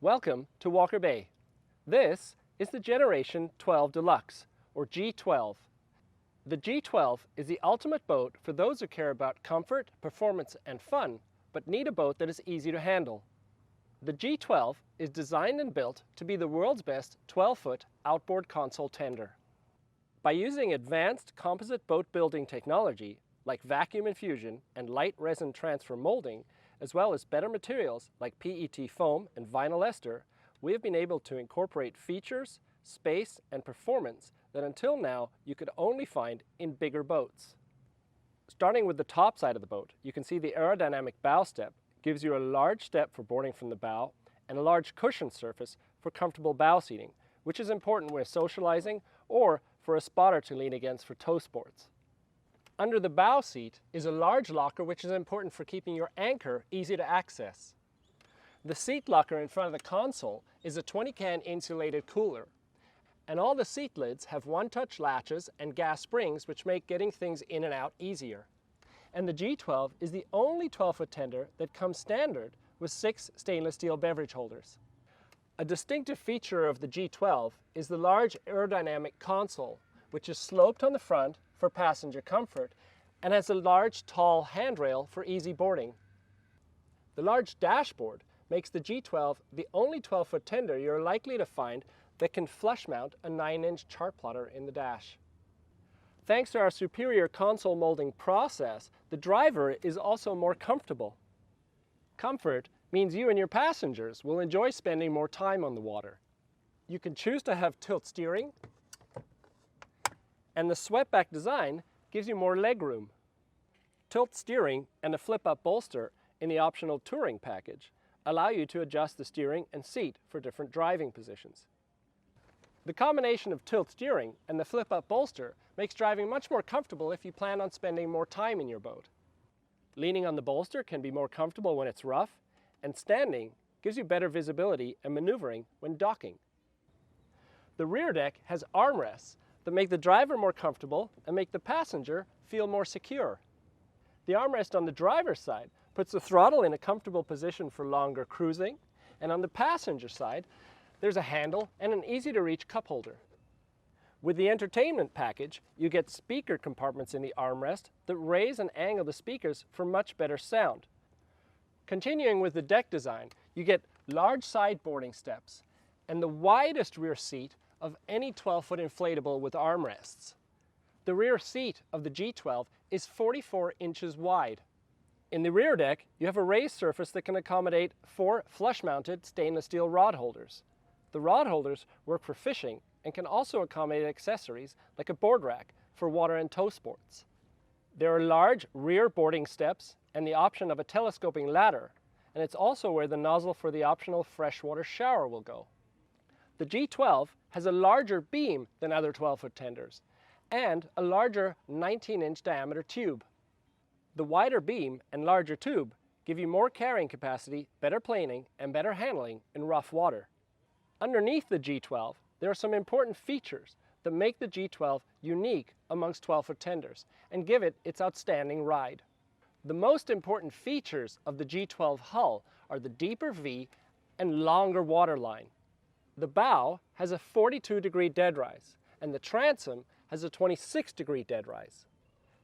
Welcome to Walker Bay. This is the Generation 12 Deluxe, or G12. The G12 is the ultimate boat for those who care about comfort, performance, and fun, but need a boat that is easy to handle. The G12 is designed and built to be the world's best 12-foot outboard console tender. By using advanced composite boat building technology like vacuum infusion and light resin transfer molding, as well as better materials like PET foam and vinyl ester, we have been able to incorporate features, space, and performance that until now you could only find in bigger boats. Starting with the top side of the boat, you can see the aerodynamic bow step gives you a large step for boarding from the bow and a large cushion surface for comfortable bow seating, which is important when socializing or for a spotter to lean against for tow sports. Under the bow seat is a large locker which is important for keeping your anchor easy to access. The seat locker in front of the console is a 20-can insulated cooler, and all the seat lids have one-touch latches and gas springs which make getting things in and out easier. And the G12 is the only 12-foot tender that comes standard with 6 stainless steel beverage holders. A distinctive feature of the G12 is the large aerodynamic console, which is sloped on the front for passenger comfort and has a large, tall handrail for easy boarding. The large dashboard makes the G12 the only 12-foot tender you're likely to find that can flush mount a 9-inch chart plotter in the dash. Thanks to our superior console molding process, the driver is also more comfortable. Comfort means you and your passengers will enjoy spending more time on the water. You can choose to have tilt steering, and the swept-back design gives you more leg room. Tilt steering and a flip-up bolster in the optional touring package allow you to adjust the steering and seat for different driving positions. The combination of tilt steering and the flip-up bolster makes driving much more comfortable if you plan on spending more time in your boat. Leaning on the bolster can be more comfortable when it's rough, and standing gives you better visibility and maneuvering when docking. The rear deck has armrests that make the driver more comfortable and make the passenger feel more secure. The armrest on the driver's side puts the throttle in a comfortable position for longer cruising, and on the passenger side, there's a handle and an easy-to-reach cup holder. With the entertainment package, you get speaker compartments in the armrest that raise and angle the speakers for much better sound. Continuing with the deck design, you get large side boarding steps and the widest rear seat of any 12-foot inflatable with armrests. The rear seat of the G12 is 44 inches wide. In the rear deck, you have a raised surface that can accommodate 4 flush-mounted stainless steel rod holders. The rod holders work for fishing and can also accommodate accessories like a board rack for water and tow sports. There are large rear boarding steps and the option of a telescoping ladder, and it's also where the nozzle for the optional freshwater shower will go. The G12 has a larger beam than other 12-foot tenders and a larger 19-inch diameter tube. The wider beam and larger tube give you more carrying capacity, better planing, and better handling in rough water. Underneath the G12, there are some important features that make the G12 unique amongst 12-foot tenders and give it its outstanding ride. The most important features of the G12 hull are the deeper V and longer waterline. The bow has a 42-degree dead rise, and the transom has a 26-degree dead rise.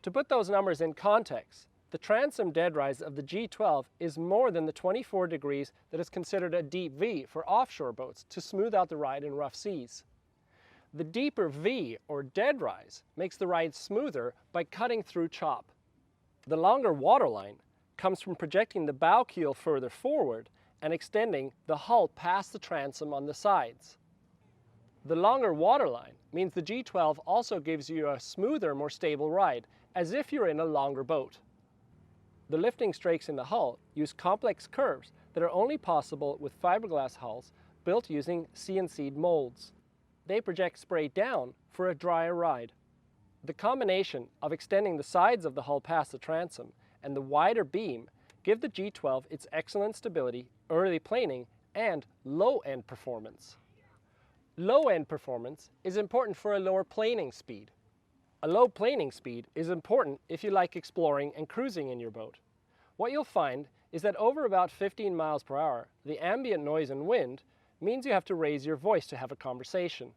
To put those numbers in context, the transom dead rise of the G12 is more than the 24 degrees that is considered a deep V for offshore boats to smooth out the ride in rough seas. The deeper V, or dead rise, makes the ride smoother by cutting through chop. The longer waterline comes from projecting the bow keel further forward and extending the hull past the transom on the sides. The longer waterline means the G12 also gives you a smoother, more stable ride, as if you're in a longer boat. The lifting strakes in the hull use complex curves that are only possible with fiberglass hulls built using CNC'd molds. They project spray down for a drier ride. The combination of extending the sides of the hull past the transom and the wider beam give the G12 its excellent stability, early planing, and low-end performance. Low-end performance is important for a lower planing speed. A low planing speed is important if you like exploring and cruising in your boat. What you'll find is that over about 15 miles per hour, the ambient noise and wind means you have to raise your voice to have a conversation.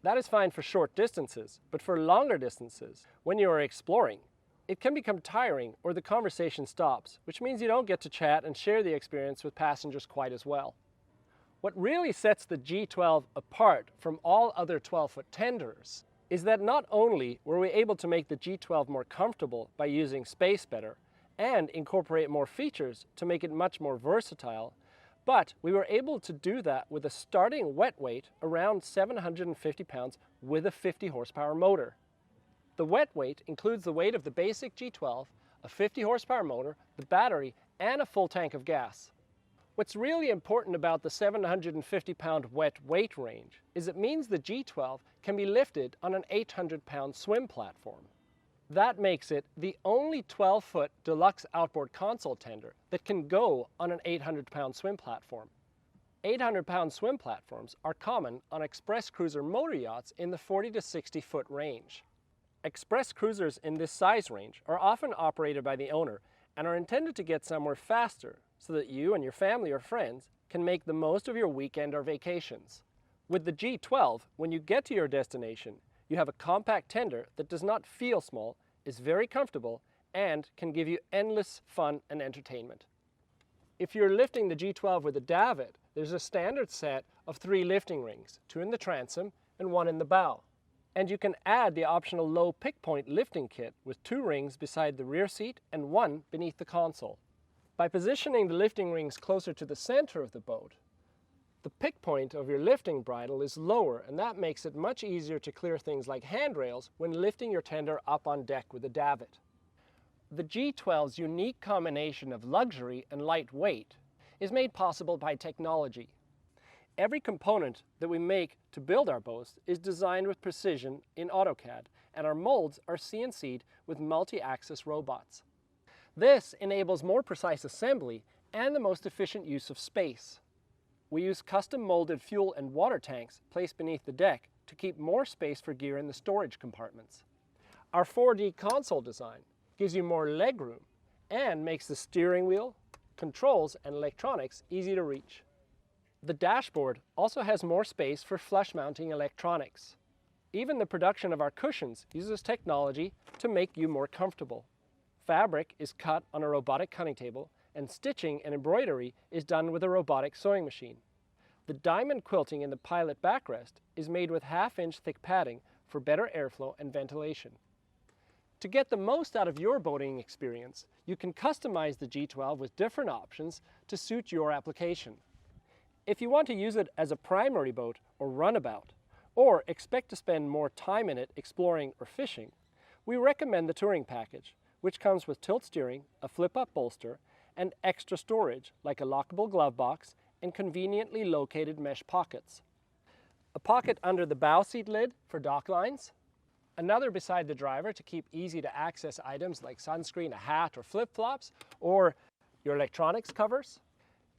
That is fine for short distances, but for longer distances, when you are exploring, it can become tiring or the conversation stops, which means you don't get to chat and share the experience with passengers quite as well. What really sets the G12 apart from all other 12-foot tenders is that not only were we able to make the G12 more comfortable by using space better and incorporate more features to make it much more versatile, but we were able to do that with a starting wet weight around 750 pounds with a 50 horsepower motor. The wet weight includes the weight of the basic G12, a 50 horsepower motor, the battery, and a full tank of gas. What's really important about the 750 pound wet weight range is it means the G12 can be lifted on an 800 pound swim platform. That makes it the only 12-foot deluxe outboard console tender that can go on an 800-pound swim platform. 800-pound swim platforms are common on express cruiser motor yachts in the 40 to 60-foot range. Express cruisers in this size range are often operated by the owner and are intended to get somewhere faster so that you and your family or friends can make the most of your weekend or vacations. With the G12, when you get to your destination, you have a compact tender that does not feel small, is very comfortable, and can give you endless fun and entertainment. If you're lifting the G12 with a davit, there's a standard set of 3 lifting rings, 2 in the transom and 1 in the bow. And you can add the optional low pick point lifting kit with 2 rings beside the rear seat and 1 beneath the console. By positioning the lifting rings closer to the center of the boat, the pick point of your lifting bridle is lower, and that makes it much easier to clear things like handrails when lifting your tender up on deck with a davit. The G12's unique combination of luxury and lightweight is made possible by technology. Every component that we make to build our boats is designed with precision in AutoCAD, and our molds are CNC'd with multi-axis robots. This enables more precise assembly and the most efficient use of space. We use custom molded fuel and water tanks placed beneath the deck to keep more space for gear in the storage compartments. Our 4D console design gives you more legroom and makes the steering wheel, controls, and electronics easy to reach. The dashboard also has more space for flush mounting electronics. Even the production of our cushions uses technology to make you more comfortable. Fabric is cut on a robotic cutting table, and stitching and embroidery is done with a robotic sewing machine. The diamond quilting in the pilot backrest is made with 1/2-inch thick padding for better airflow and ventilation. To get the most out of your boating experience, you can customize the G12 with different options to suit your application. If you want to use it as a primary boat or runabout, or expect to spend more time in it exploring or fishing, we recommend the touring package, which comes with tilt steering, a flip-up bolster, and extra storage like a lockable glove box and conveniently located mesh pockets. A pocket under the bow seat lid for dock lines, another beside the driver to keep easy to access items like sunscreen, a hat, or flip-flops, or your electronics covers,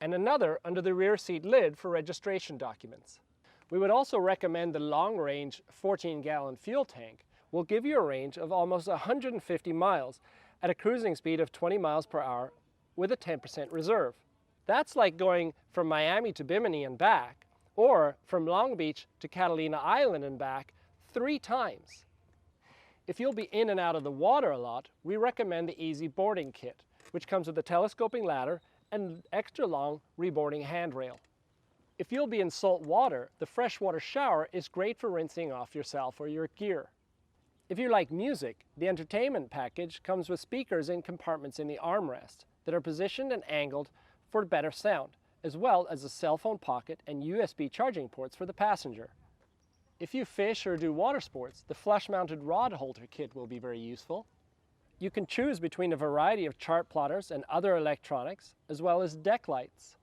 and another under the rear seat lid for registration documents. We would also recommend the long-range 14-gallon fuel tank will give you a range of almost 150 miles at a cruising speed of 20 miles per hour with a 10% reserve. That's like going from Miami to Bimini and back, or from Long Beach to Catalina Island and back 3 times. If you'll be in and out of the water a lot, we recommend the Easy Boarding Kit, which comes with a telescoping ladder and extra long reboarding handrail. If you'll be in salt water, the freshwater shower is great for rinsing off yourself or your gear. If you like music, the entertainment package comes with speakers in compartments in the armrest that are positioned and angled for better sound, as well as a cell phone pocket and USB charging ports for the passenger. If you fish or do water sports, the flush-mounted rod holder kit will be very useful. You can choose between a variety of chart plotters and other electronics, as well as deck lights.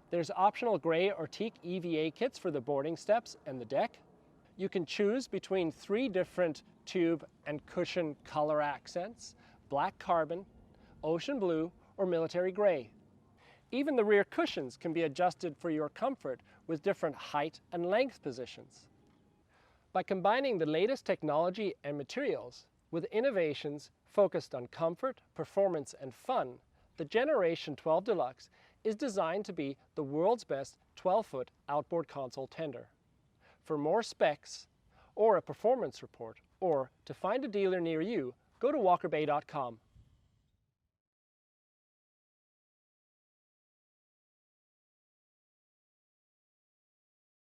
There's optional gray or teak EVA kits for the boarding steps and the deck. You can choose between 3 different tube and cushion color accents: black carbon, ocean blue, or military gray. Even the rear cushions can be adjusted for your comfort with different height and length positions. By combining the latest technology and materials with innovations focused on comfort, performance, and fun, the Generation 12 Deluxe is designed to be the world's best 12-foot outboard console tender. For more specs, or a performance report, or to find a dealer near you, go to walkerbay.com.